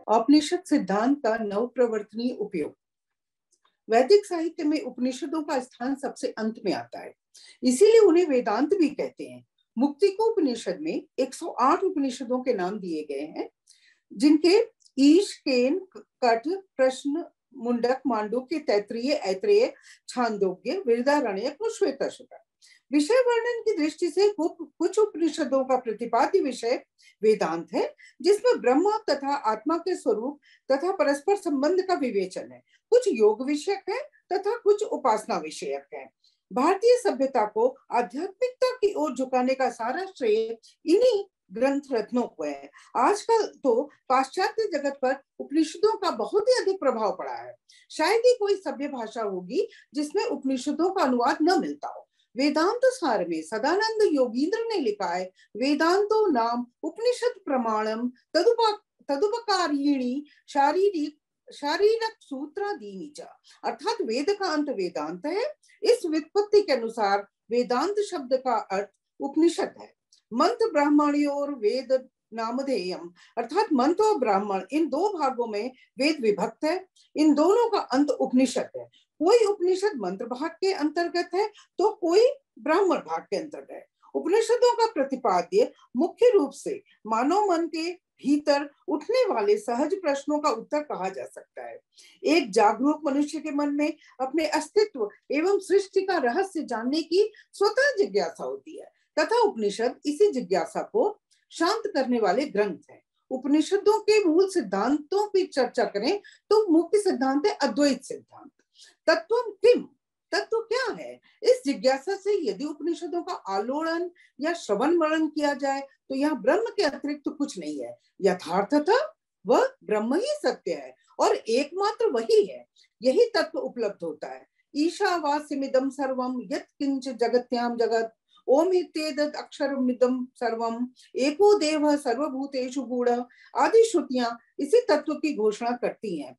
औपनिषद सिद्धांत का नवप्रवर्तनीय उपयोग। वैदिक साहित्य में उपनिषदों का स्थान सबसे अंत में आता है, इसीलिए उन्हें वेदांत भी कहते हैं। मुक्ति को उपनिषद में 108 उपनिषदों के नाम दिए गए हैं, जिनके ईश, केन, कठ, प्रश्न, मुंडक, मांडुक्य, तैत्तिरीय, ऐत्रेय, छांदोग्य, बृहदारण्यक और श्वेताश्वतर। विषय वर्णन की दृष्टि से कुछ उपनिषदों का प्रतिपाद्य विषय वेदांत है, जिसमें ब्रह्म तथा आत्मा के स्वरूप तथा परस्पर संबंध का विवेचन है। कुछ योग विषयक है तथा कुछ उपासना विषयक है। भारतीय सभ्यता को आध्यात्मिकता की ओर झुकाने का सारा श्रेय इन्हीं ग्रंथ रत्नों को है। आजकल तो पाश्चात्य जगत पर उपनिषदों का बहुत ही अधिक प्रभाव पड़ा है। शायद ही कोई सभ्य भाषा होगी जिसमें उपनिषदों का अनुवाद न मिलता हो। वेदांत सार में सदानंद योगींद्र ने लिखा है, वेदांतो नाम उपनिषद प्रमाणम तदुपकारिणी शारीरक सूत्रादीनि च, अर्थात वेद का अंत वेदांत है। इस व्युत्पत्ति के अनुसार वेदांत शब्द का अर्थ उपनिषद है। मंत्र ब्राह्मणयोर वेद नामधेयम, अर्थात मंत्र और ब्राह्मण, इन दो भागों में वेद विभक्त है। इन दोनों का अंत उपनिषद है। कोई उपनिषद मंत्र भाग के अंतर्गत है तो कोई ब्राह्मण भाग के अंतर्गत है। उपनिषदों का प्रतिपाद्य मुख्य रूप से मानव मन के भीतर उठने वाले सहज प्रश्नों का उत्तर कहा जा सकता है। एक जागरूक मनुष्य के मन में अपने अस्तित्व एवं सृष्टि का रहस्य जानने की स्वतः जिज्ञासा होती है तथा उपनिषद इसी जिज्ञासा को शांत करने वाले ग्रंथ हैं। उपनिषदों के मूल सिद्धांतों की चर्चा करें तो मुख्य सिद्धांत है अद्वैत सिद्धांत। तत्वम किम, तत्व क्या है? इस जिज्ञासा से यदि उपनिषदों का आलोड़न या श्रवण मनन किया जाए तो यहाँ ब्रह्म के अतिरिक्त कुछ नहीं है। यथार्थतः वह ब्रह्म ही सत्य है और एकमात्र वही है। यही तत्व उपलब्ध होता है। ईशावास्यमिदं सर्वं यत् किंच जगत्याम जगत ओम इत्येतत् अक्षरमिदं सर्वं एको देवः सर्वभूतेषु गूढ़ः आदि श्रुतियां इसी तत्व की घोषणा करती हैं।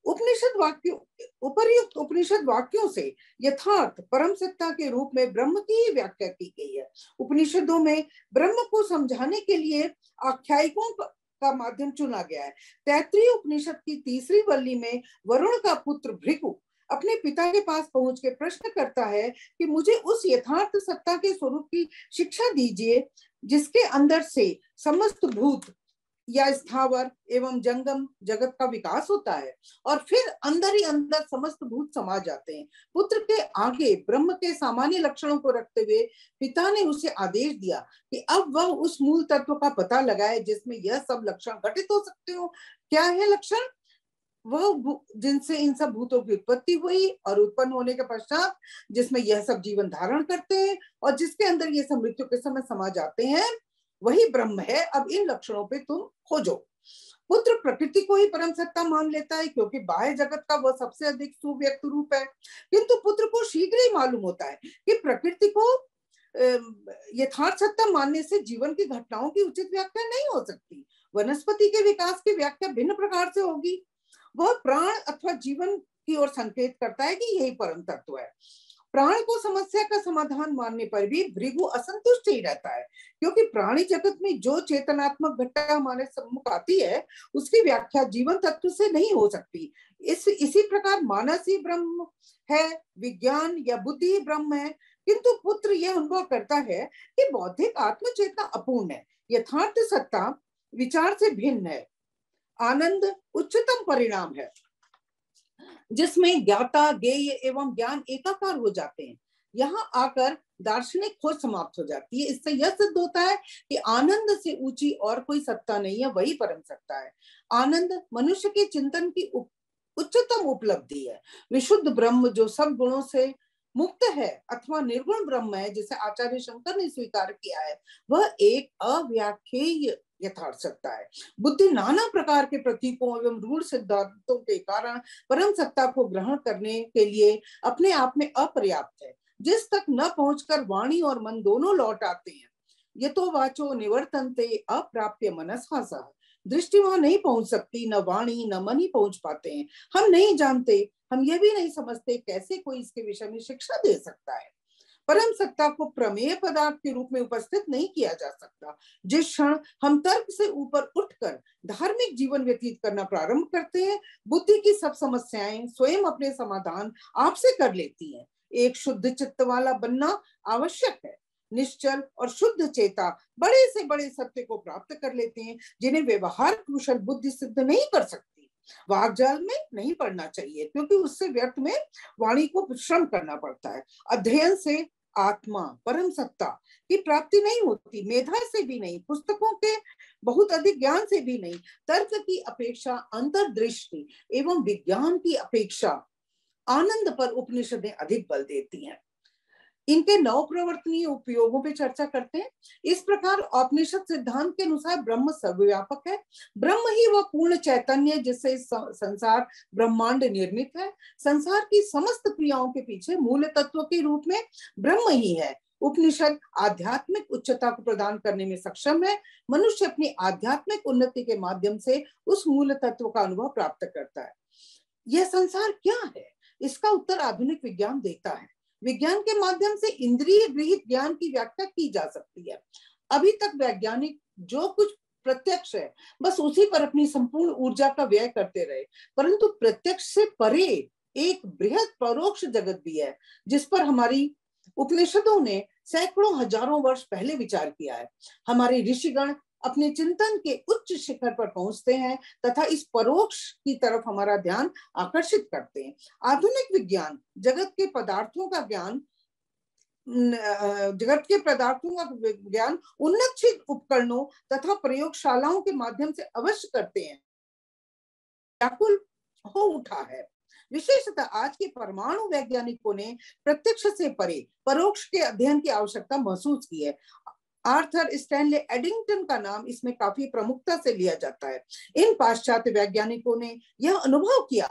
उपर्युक्त उपनिषद वाक्यों से यथार्थ परम सत्ता के रूप में ब्रह्म की व्याख्या की गई है। उपनिषदों में ब्रह्म को समझाने के लिए आख्यायिकों का माध्यम चुना गया है। तैत्तिरीय उपनिषद की तीसरी वल्ली में वरुण का पुत्र भृगु अपने पिता के पास पहुंच के प्रश्न करता है कि मुझे उस यथार्थ सत्ता के स्वरूप की शिक्षा दीजिए जिसके अंदर से समस्त भूत या स्थावर एवं जंगम जगत का विकास होता है और फिर अंदर ही अंदर समस्त भूत समा जाते हैं। पुत्र के आगे ब्रह्म के सामान्य लक्षणों को रखते हुए पिता ने उसे आदेश दिया कि अब वह उस मूल तत्व का पता लगाए जिसमें यह सब लक्षण घटित हो सकते हो। क्या है लक्षण? वह जिनसे इन सब भूतों की उत्पत्ति हुई और उत्पन्न होने के पश्चात जिसमें यह सब जीवन धारण करते हैं और जिसके अंदर ये सब मृत्यु के समय समा जाते हैं, वही ब्रह्म है। अब इन लक्षणों पे तुम खोजो। पुत्र प्रकृति को ही परम सत्ता मान लेता है क्योंकि बाह्य जगत का वह सबसे अधिक सुव्यक्त रूप है, किंतु पुत्र को शीघ्र ही मालूम होता है कि प्रकृति को यथार्थ सत्ता मानने से जीवन की घटनाओं की उचित व्याख्या नहीं हो सकती। वनस्पति के विकास की व्याख्या भिन्न प्रकार से होगी। वह प्राण अथवा जीवन की ओर संकेत करता है कि यही परम तत्व है। प्राण को समस्या का समाधान मानने पर भी भृगु असंतुष्ट ही रहता है क्योंकि प्राणी जगत में जो चेतनात्मक घटना हमारे सम्मुख आती है उसकी व्याख्या जीवन तत्व से नहीं हो सकती। इसी प्रकार मानस ही ब्रह्म है, विज्ञान या बुद्धि ही ब्रह्म है, किंतु पुत्र यह अनुभव करता है कि बौद्धिक आत्मचेतना अपूर्ण है। यथार्थ सत्ता विचार से भिन्न है। आनंद उच्चतम परिणाम है जिसमें ज्ञाता ज्ञेय एवं ज्ञान एकाकार हो जाते हैं। यहाँ आकर दार्शनिक खोज समाप्त हो जाती है। इससे यह सिद्ध होता है कि आनंद से ऊंची और कोई सत्ता नहीं है, वही परम सत्ता है। आनंद मनुष्य के चिंतन की उच्चतम उपलब्धि है। विशुद्ध ब्रह्म जो सब गुणों से मुक्त है अथवा निर्गुण ब्रह्म है, जिसे आचार्य शंकर ने स्वीकार किया है, वह एक अव्याख्येय यथार्थ सत्ता है। बुद्धि नाना प्रकार के प्रतीकों एवं रूढ़ सिद्धांतों के कारण परम सत्ता को ग्रहण करने के लिए अपने आप में अपर्याप्त है, जिस तक न पहुंचकर वाणी और मन दोनों लौट आते हैं। यतो वाचो निवर्तन्ते अप्राप्य मनसा सह। दृष्टि वहां नहीं पहुंच सकती, न वाणी न मन ही पहुंच पाते हैं। हम नहीं जानते, हम यह भी नहीं समझते कैसे कोई इसके विषय में शिक्षा दे सकता है। परम सत्ता को प्रमेय पदार्थ के रूप में उपस्थित नहीं किया जा सकता। जिस क्षण हम तर्क से ऊपर उठकर धार्मिक जीवन व्यतीत करना प्रारंभ करते हैं, बुद्धि की सब समस्याएं स्वयं अपने समाधान आपसे कर लेती हैं। एक शुद्ध चित्त वाला बनना आवश्यक है। निश्चल और शुद्ध चेता बड़े से बड़े सत्य को प्राप्त कर लेते हैं, जिन्हें व्यवहार कुशल बुद्धि सिद्ध नहीं कर सकती। वाकजाल में नहीं पढ़ना चाहिए, क्योंकि उससे व्यर्थ में वाणी को परिश्रम करना पड़ता है। अध्ययन से आत्मा परम सत्ता की प्राप्ति नहीं होती, मेधा से भी नहीं, पुस्तकों के बहुत अधिक ज्ञान से भी नहीं। तर्क की अपेक्षा अंतर्दृष्टि एवं विज्ञान की अपेक्षा आनंद पर उपनिषदें अधिक बल देती हैं। इनके नव प्रवर्तनीय उपयोगों पे चर्चा करते हैं। इस प्रकार उपनिषद सिद्धांत के अनुसार ब्रह्म सर्वव्यापक है। ब्रह्म ही वह पूर्ण चैतन्य जिससे संसार ब्रह्मांड निर्मित है। संसार की समस्त क्रियाओं के पीछे मूल तत्व के रूप में ब्रह्म ही है। उपनिषद आध्यात्मिक उच्चता को प्रदान करने में सक्षम है। मनुष्य अपनी आध्यात्मिक उन्नति के माध्यम से उस मूल तत्व का अनुभव प्राप्त करता है। यह संसार क्या है, इसका उत्तर आधुनिक विज्ञान देता है। विज्ञान के माध्यम से इंद्रिय गृहित ज्ञान की व्याख्या की जा सकती है। अभी तक वैज्ञानिक जो कुछ प्रत्यक्ष है बस उसी पर अपनी संपूर्ण ऊर्जा का व्यय करते रहे, परंतु प्रत्यक्ष से परे एक बृहद परोक्ष जगत भी है, जिस पर हमारी उपनिषदों ने सैकड़ों हजारों वर्ष पहले विचार किया है। हमारे ऋषिगण अपने चिंतन के उच्च शिखर पर पहुंचते हैं तथा इस परोक्ष की तरफ हमारा ध्यान आकर्षित करते हैं। आधुनिक विज्ञान जगत के पदार्थों का ज्ञान उन्नत उपकरणों तथा प्रयोगशालाओं के माध्यम से अवश्य करते हैं, व्याकुल हो उठा है। विशेषतः आज के परमाणु वैज्ञानिकों ने प्रत्यक्ष से परे परोक्ष के अध्ययन की आवश्यकता महसूस की है। आर्थर स्टैनले एडिंगटन का नाम इसमें काफी प्रमुखता से लिया जाता है। इन पाश्चात्य वैज्ञानिकों ने यह अनुभव किया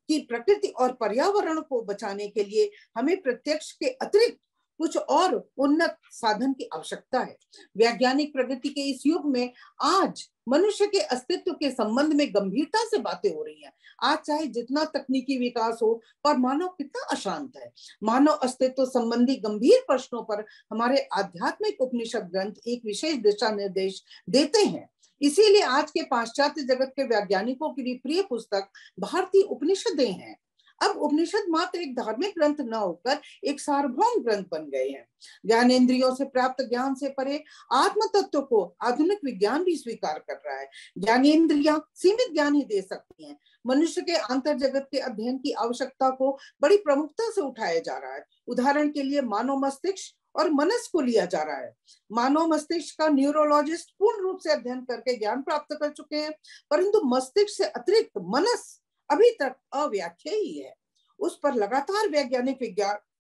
कि प्रकृति और पर्यावरण को बचाने के लिए हमें प्रत्यक्ष के अतिरिक्त कुछ और उन्नत साधन की आवश्यकता है। वैज्ञानिक प्रगति के इस युग में आज मनुष्य के अस्तित्व के संबंध में गंभीरता से बातें हो रही हैं। आज चाहे जितना तकनीकी विकास हो, पर मानव कितना अशांत है। मानव अस्तित्व संबंधी गंभीर प्रश्नों पर हमारे आध्यात्मिक उपनिषद ग्रंथ एक विशेष दिशा निर्देश देते हैं। इसीलिए आज के पाश्चात्य जगत के वैज्ञानिकों की प्रिय पुस्तक भारतीय उपनिषदें हैं। अब उपनिषद मात्र एक धार्मिक ग्रंथ न होकर एक सार्वभौम ग्रंथ बन गए हैं। ज्ञानेंद्रियों से प्राप्त ज्ञान से परे आत्म तत्व को आधुनिक विज्ञान भी स्वीकार कर रहा है। ज्ञानेंद्रियां सीमित ज्ञान ही दे सकती हैं। मनुष्य के अंतर जगत के अध्ययन की आवश्यकता को बड़ी प्रमुखता से उठाया जा रहा है। उदाहरण के लिए मानव मस्तिष्क और मनस को लिया जा रहा है। मानव मस्तिष्क का न्यूरोलॉजिस्ट पूर्ण रूप से अध्ययन करके ज्ञान प्राप्त कर चुके हैं, परंतु मस्तिष्क से अतिरिक्त मनस अभी तक अव्याख्या ही है। उस पर लगातार वैज्ञानिक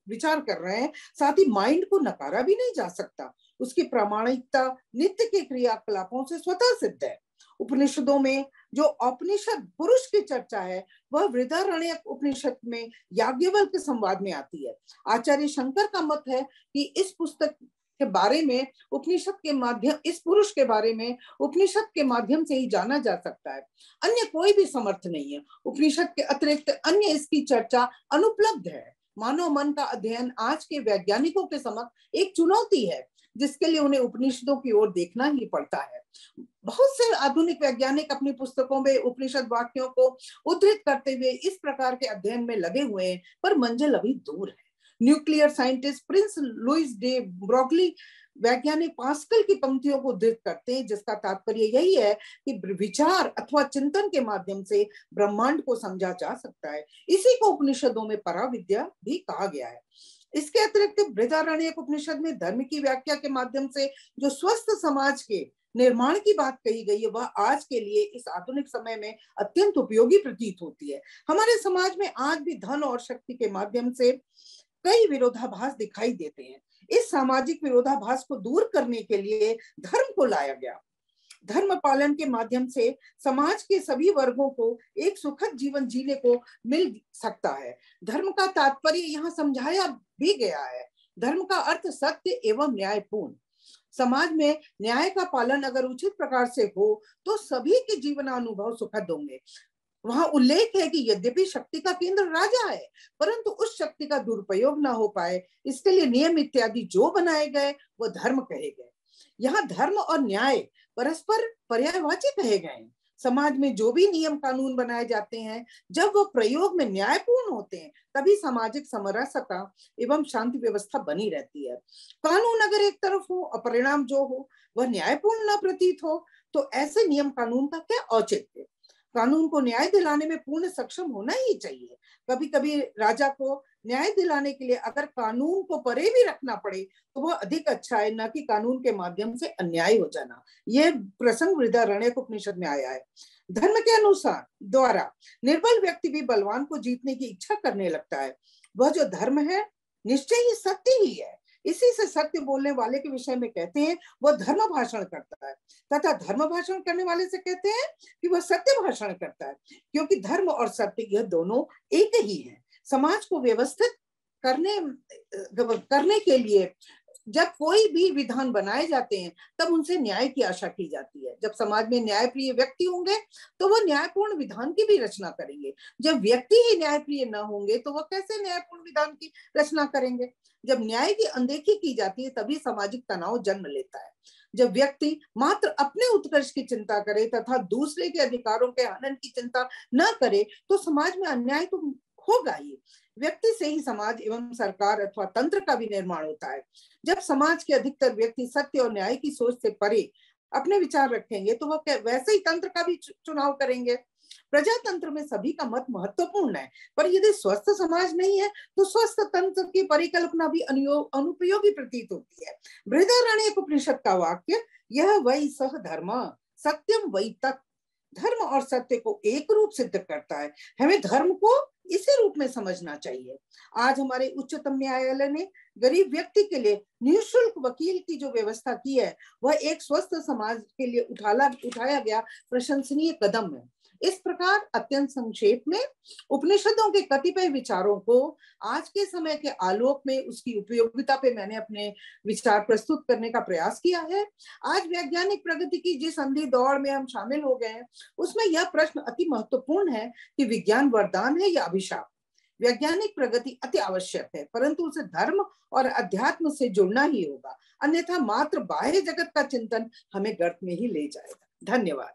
विचार कर रहे हैं। साथ ही माइंड को नकारा भी नहीं जा सकता। उसकी प्रामाणिकता नित्य के क्रियाकलापों से स्वतः सिद्ध है। उपनिषदों में जो उपनिषद पुरुष की चर्चा है वह बृहदारण्यक उपनिषद में याज्ञवल्क्य संवाद में आती है। आचार्य शंकर का मत है कि इस पुस्तक के बारे में उपनिषद के माध्यम इस पुरुष के बारे में उपनिषद के माध्यम से ही जाना जा सकता है। अन्य कोई भी समर्थ नहीं है। उपनिषद के अतिरिक्त अन्य इसकी चर्चा अनुपलब्ध है। मानव मन का अध्ययन आज के वैज्ञानिकों के समक्ष एक चुनौती है, जिसके लिए उन्हें उपनिषदों की ओर देखना ही पड़ता है। बहुत से आधुनिक वैज्ञानिक अपनी पुस्तकों में उपनिषद वाक्यों को उद्धृत करते हुए इस प्रकार के अध्ययन में लगे हुए हैं, पर मंजिल अभी दूर है। Nuclear scientist Prince Louis de Broglie वैज्ञानिक पास्कल की पंक्तियों को उद्धृत करते हैं, जिसका तात्पर्य यही है कि विचार अथवा चिंतन के माध्यम से ब्रह्मांड को समझा जा सकता है। इसी को उपनिषदों में पराविद्या भी कहा गया है। इसके अतिरिक्त बृहदारण्यक उपनिषद में धर्म की व्याख्या के माध्यम से जो स्वस्थ समाज के निर्माण की बात कही गई है, वह आज के लिए इस आधुनिक समय में अत्यंत उपयोगी प्रतीत होती है। हमारे समाज में आज भी धन और शक्ति के माध्यम से कई विरोधाभास दिखाई देते हैं। इस सामाजिक विरोधाभास को दूर करने के लिए धर्म को लाया गया। धर्म पालन के माध्यम से समाज के सभी वर्गों को एक सुखद जीवन जीने को मिल सकता है। धर्म का तात्पर्य यहाँ समझाया भी गया है। धर्म का अर्थ सत्य एवं न्यायपूर्ण। समाज में न्याय का पालन अगर उचित प्रकार से हो तो सभी के जीवनानुभव सुखद होंगे। वहां उल्लेख है कि यद्यपि शक्ति का केंद्र राजा है, परंतु उस शक्ति का दुरुपयोग ना हो पाए, इसके लिए नियम इत्यादि जो बनाए गए वो धर्म कहे गए। यहाँ धर्म और न्याय परस्पर पर्यायवाची कहे गए हैं। समाज में जो भी नियम कानून बनाए जाते हैं, जब वो प्रयोग में न्यायपूर्ण होते हैं, तभी सामाजिक समरसता एवं शांति व्यवस्था बनी रहती है। कानून अगर एक तरफ हो और परिणाम जो हो वह न्यायपूर्ण न प्रतीत हो, तो ऐसे नियम कानून का क्या औचित्य। कानून को न्याय दिलाने में पूर्ण सक्षम होना ही चाहिए। कभी कभी राजा को न्याय दिलाने के लिए अगर कानून को परे भी रखना पड़े तो वह अधिक अच्छा है, न कि कानून के माध्यम से अन्याय हो जाना। यह प्रसंग बृहदारण्यक उपनिषद में आया है। धर्म के अनुसार द्वारा निर्बल व्यक्ति भी बलवान को जीतने की इच्छा करने लगता है। वह जो धर्म है निश्चय ही सत्य ही है। इसी से सत्य बोलने वाले के विषय में कहते हैं वह धर्म भाषण करता है, तथा धर्म भाषण करने वाले से कहते हैं कि वह सत्य भाषण करता है, क्योंकि धर्म और सत्य यह दोनों एक ही है। समाज को व्यवस्थित करने के लिए जब कोई भी विधान बनाए जाते हैं तब उनसे न्याय की आशा की जाती है। जब समाज में न्यायप्रिय व्यक्ति होंगे तो वह न्यायपूर्ण विधान की भी रचना करेंगे। जब व्यक्ति ही न्यायप्रिय न होंगे तो वह कैसे न्यायपूर्ण विधान की रचना करेंगे। जब न्याय की अनदेखी की जाती है तभी सामाजिक तनाव जन्म लेता है। जब व्यक्ति मात्र अपने उत्कर्ष की चिंता करे तथा दूसरे के अधिकारों के हनन की चिंता न करे तो समाज में अन्याय तो होगा ही। व्यक्ति से ही समाज एवं सरकार अथवा तंत्र का भी निर्माण होता है। जब समाज के अधिकतर व्यक्ति सत्य और न्याय की सोच से परे अपने विचार रखेंगे तो वह वैसे ही तंत्र का भी चुनाव करेंगे। प्रजातंत्र में सभी का मत महत्वपूर्ण है, पर यदि स्वस्थ समाज नहीं है तो स्वस्थ तंत्र की परिकल्पना भी अनुपयोगी प्रतीत होती है। बृहदारण्यक उपनिषद का वाक्य यह वही सह धर्म सत्यम वही तत्, धर्म और सत्य को एक रूप सिद्ध करता है। हमें धर्म को इसी रूप में समझना चाहिए। आज हमारे उच्चतम न्यायालय ने गरीब व्यक्ति के लिए निःशुल्क वकील की जो व्यवस्था की है वह एक स्वस्थ समाज के लिए उठाया गया प्रशंसनीय कदम है। इस प्रकार अत्यंत संक्षेप में उपनिषदों के कतिपय विचारों को आज के समय के आलोक में उसकी उपयोगिता पे मैंने अपने विचार प्रस्तुत करने का प्रयास किया है। आज वैज्ञानिक प्रगति की जिस अंधी दौड़ में हम शामिल हो गए हैं उसमें यह प्रश्न अति महत्वपूर्ण है कि विज्ञान वरदान है या अभिशाप। वैज्ञानिक प्रगति अति आवश्यक है, परंतु उसे धर्म और अध्यात्म से जुड़ना ही होगा, अन्यथा मात्र बाह्य जगत का चिंतन हमें गर्त में ही ले जाएगा। धन्यवाद।